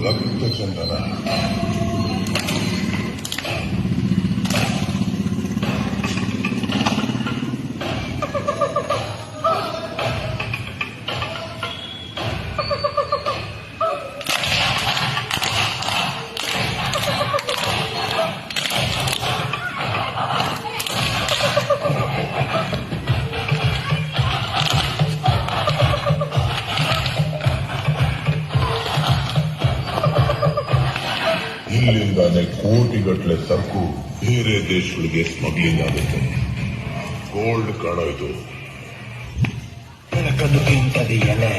ರಕ್ತ ಚಂದನ. ಇಲ್ಲಿಂದಾನೆ ಕೋಟಿಗಟ್ಟಲೆ ಸರಕು ಬೇರೆ ದೇಶಗಳಿಗೆ ಸ್ಮಗ್ಲಿಂಗ್ ಆಗುತ್ತೆ. ಗೋಲ್ಡ್ ಕಾಣೋಯ್ತು. ಬೆಳಕನ್ನು ತಿಂತದೆ ಎಲೆ.